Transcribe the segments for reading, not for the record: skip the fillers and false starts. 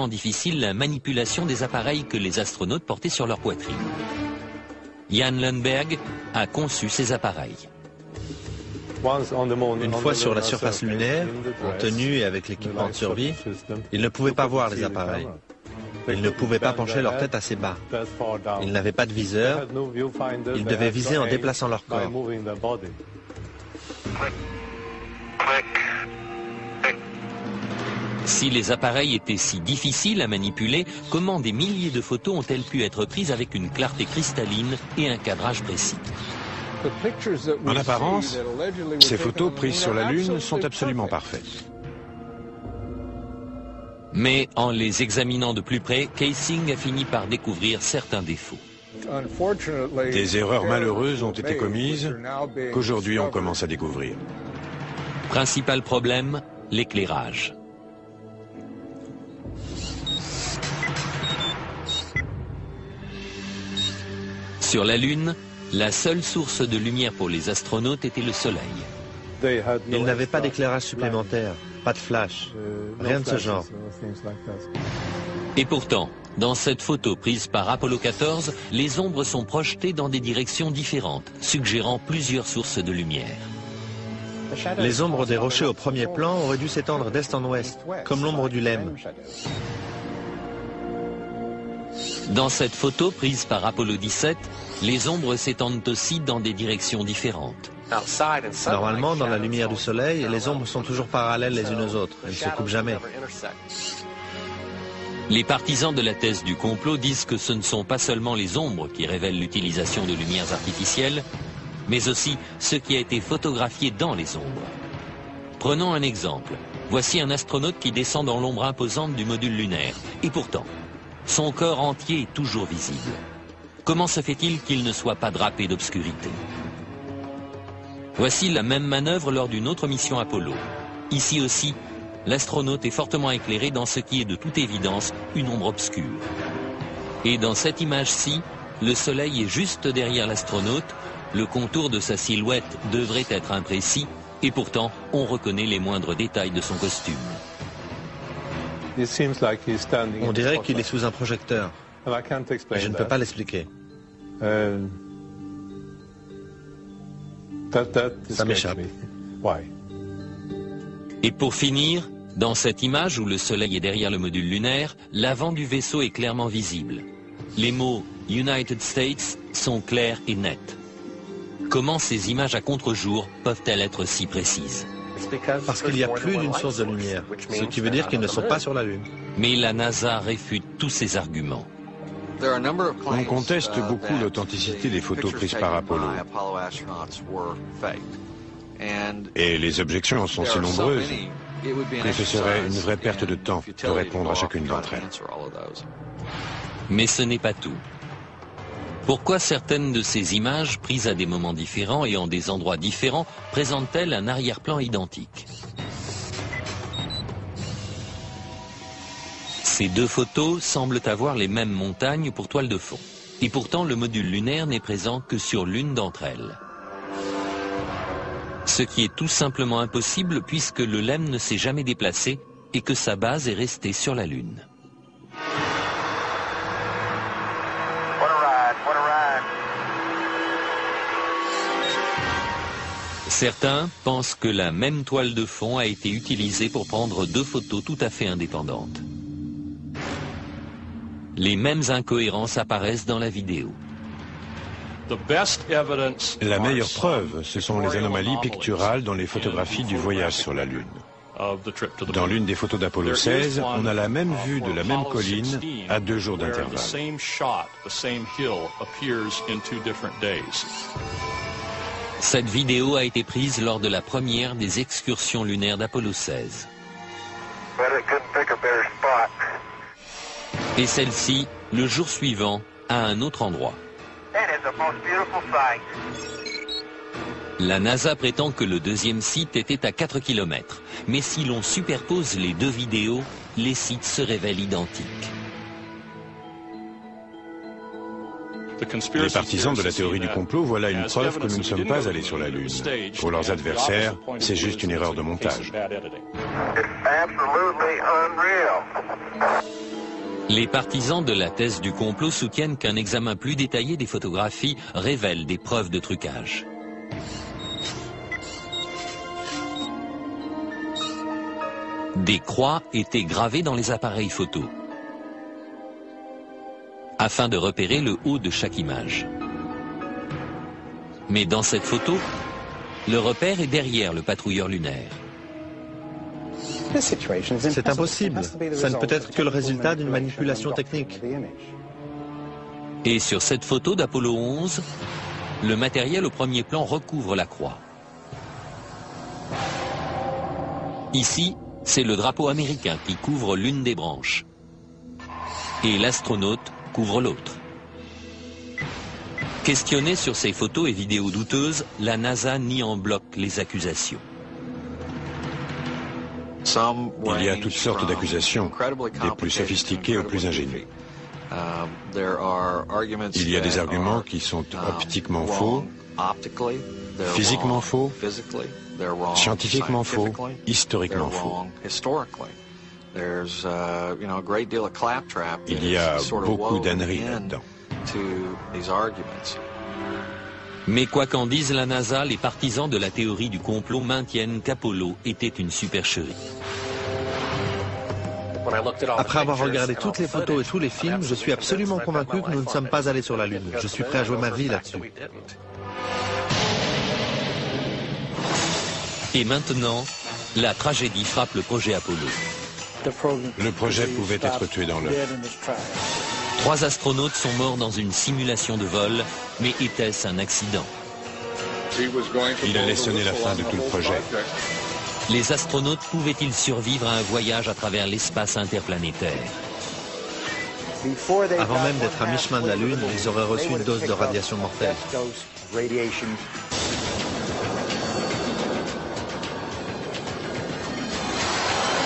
difficile la manipulation des appareils que les astronautes portaient sur leur poitrine. Jan Lundberg a conçu ces appareils. Une fois sur la surface lunaire, en tenue et avec l'équipement de survie, ils ne pouvaient pas voir les appareils. Ils ne pouvaient pas pencher leur tête assez bas. Ils n'avaient pas de viseur. Ils devaient viser en déplaçant leur corps. Si les appareils étaient si difficiles à manipuler, comment des milliers de photos ont-elles pu être prises avec une clarté cristalline et un cadrage précis? En apparence, ces photos prises sur la Lune sont absolument parfaites. Mais en les examinant de plus près, Kaysing a fini par découvrir certains défauts. Des erreurs malheureuses ont été commises qu'aujourd'hui on commence à découvrir. Principal problème, l'éclairage. Sur la Lune, la seule source de lumière pour les astronautes était le Soleil. Ils n'avaient pas d'éclairage supplémentaire, pas de flash, rien de ce genre. Et pourtant, dans cette photo prise par Apollo 14, les ombres sont projetées dans des directions différentes, suggérant plusieurs sources de lumière. Les ombres des rochers au premier plan auraient dû s'étendre d'est en ouest, comme l'ombre du Lemme. Dans cette photo prise par Apollo 17, les ombres s'étendent aussi dans des directions différentes. Normalement, dans la lumière du soleil, les ombres sont toujours parallèles les unes aux autres. Elles ne se coupent jamais. Les partisans de la thèse du complot disent que ce ne sont pas seulement les ombres qui révèlent l'utilisation de lumières artificielles, mais aussi ce qui a été photographié dans les ombres. Prenons un exemple. Voici un astronaute qui descend dans l'ombre imposante du module lunaire. Et pourtant, son corps entier est toujours visible. Comment se fait-il qu'il ne soit pas drapé d'obscurité? Voici la même manœuvre lors d'une autre mission Apollo. Ici aussi, l'astronaute est fortement éclairé dans ce qui est de toute évidence une ombre obscure. Et dans cette image-ci, le soleil est juste derrière l'astronaute, le contour de sa silhouette devrait être imprécis, et pourtant on reconnaît les moindres détails de son costume. On dirait qu'il est sous un projecteur. Je ne peux pas l'expliquer. Ça m'échappe. Et pour finir, dans cette image où le soleil est derrière le module lunaire, l'avant du vaisseau est clairement visible. Les mots « United States » sont clairs et nets. Comment ces images à contre-jour peuvent-elles être si précises? Parce qu'il y a plus d'une source de lumière, ce qui veut dire qu'ils ne sont pas sur la Lune. Mais la NASA réfute tous ces arguments. On conteste beaucoup l'authenticité des photos prises par Apollo. Et les objections sont si nombreuses que ce serait une vraie perte de temps de répondre à chacune d'entre elles. Mais ce n'est pas tout. Pourquoi certaines de ces images, prises à des moments différents et en des endroits différents, présentent-elles un arrière-plan identique? Ces deux photos semblent avoir les mêmes montagnes pour toile de fond. Et pourtant, le module lunaire n'est présent que sur l'une d'entre elles. Ce qui est tout simplement impossible puisque le LEM ne s'est jamais déplacé et que sa base est restée sur la Lune. Certains pensent que la même toile de fond a été utilisée pour prendre deux photos tout à fait indépendantes. Les mêmes incohérences apparaissent dans la vidéo. La meilleure preuve, ce sont les anomalies picturales dans les photographies du voyage sur la Lune. Dans l'une des photos d'Apollo 16, on a la même vue de la même colline à 2 jours d'intervalle. Cette vidéo a été prise lors de la première des excursions lunaires d'Apollo 16. Et celle-ci, le jour suivant, à un autre endroit. La NASA prétend que le deuxième site était à 4 km. Mais si l'on superpose les deux vidéos, les sites se révèlent identiques. Les partisans de la théorie du complot voient là une preuve que nous ne sommes pas allés sur la Lune. Pour leurs adversaires, c'est juste une erreur de montage. Les partisans de la thèse du complot soutiennent qu'un examen plus détaillé des photographies révèle des preuves de trucage. Des croix étaient gravées dans les appareils photo, afin de repérer le haut de chaque image. Mais dans cette photo, le repère est derrière le patrouilleur lunaire. C'est impossible. Ça ne peut être que le résultat d'une manipulation technique. Et sur cette photo d'Apollo 11, le matériel au premier plan recouvre la croix. Ici, c'est le drapeau américain qui couvre l'une des branches. Et l'astronaute couvre l'autre. Questionnée sur ces photos et vidéos douteuses, la NASA nie en bloc les accusations. Il y a toutes sortes d'accusations, des plus sophistiquées aux plus ingénues. Il y a des arguments qui sont optiquement faux, physiquement faux, scientifiquement faux, historiquement faux. Il y a beaucoup d'âneries là-dedans. Mais quoi qu'en dise la NASA, les partisans de la théorie du complot maintiennent qu'Apollo était une supercherie. Après avoir regardé toutes les photos et tous les films, je suis absolument convaincu que nous ne sommes pas allés sur la Lune. Je suis prêt à jouer ma vie là-dessus. Et maintenant, la tragédie frappe le projet Apollo. Le projet pouvait être tué dans l'œuf. 3 astronautes sont morts dans une simulation de vol, mais était-ce un accident? Il allait sonner la fin de tout le projet. Les astronautes pouvaient-ils survivre à un voyage à travers l'espace interplanétaire? Avant même d'être à mi-chemin de la Lune, ils auraient reçu une dose de radiation mortelle.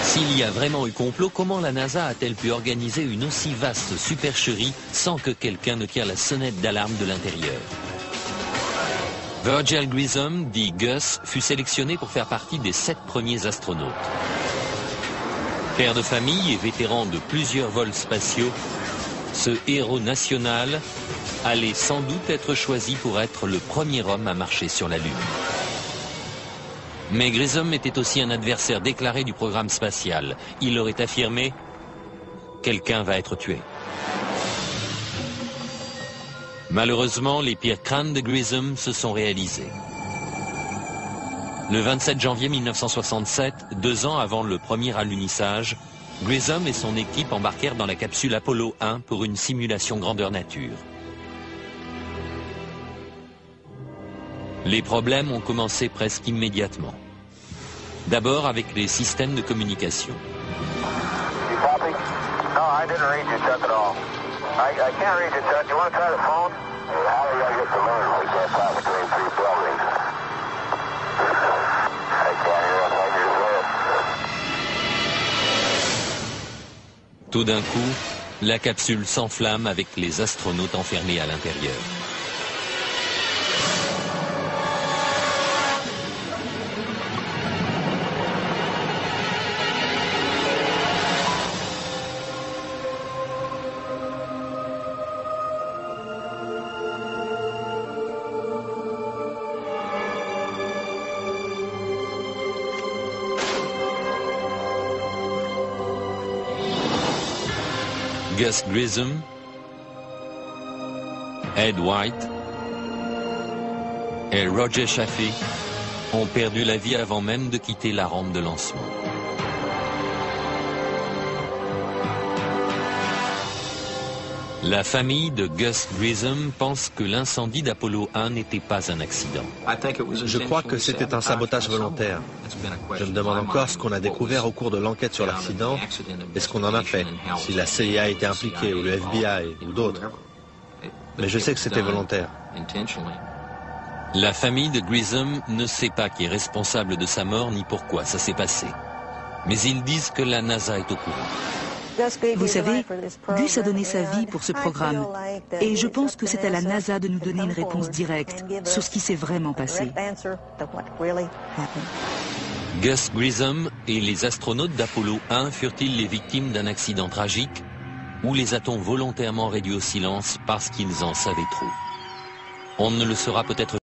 S'il y a vraiment eu complot, comment la NASA a-t-elle pu organiser une aussi vaste supercherie sans que quelqu'un ne tire la sonnette d'alarme de l'intérieur? Virgil Grissom, dit Gus, fut sélectionné pour faire partie des 7 premiers astronautes. Père de famille et vétéran de plusieurs vols spatiaux, ce héros national allait sans doute être choisi pour être le premier homme à marcher sur la Lune. Mais Grissom était aussi un adversaire déclaré du programme spatial. Il aurait affirmé « Quelqu'un va être tué ». Malheureusement, les pires craintes de Grissom se sont réalisées. Le 27 janvier 1967, 2 ans avant le premier alunissage, Grissom et son équipe embarquèrent dans la capsule Apollo 1 pour une simulation grandeur nature. Les problèmes ont commencé presque immédiatement. D'abord avec les systèmes de communication. Tout d'un coup, la capsule s'enflamme avec les astronautes enfermés à l'intérieur. Gus Grissom, Ed White et Roger Chaffee ont perdu la vie avant même de quitter la rampe de lancement. La famille de Gus Grissom pense que l'incendie d'Apollo 1 n'était pas un accident. Je crois que c'était un sabotage volontaire. Je me demande encore ce qu'on a découvert au cours de l'enquête sur l'accident et ce qu'on en a fait, si la CIA était impliquée ou le FBI ou d'autres. Mais je sais que c'était volontaire. La famille de Grissom ne sait pas qui est responsable de sa mort ni pourquoi ça s'est passé. Mais ils disent que la NASA est au courant. Vous savez, Gus a donné sa vie pour ce programme et je pense que c'est à la NASA de nous donner une réponse directe sur ce qui s'est vraiment passé. Gus Grissom et les astronautes d'Apollo 1 furent-ils les victimes d'un accident tragique Ou les a-t-on volontairement réduits au silence parce qu'ils en savaient trop? On ne le saura peut-être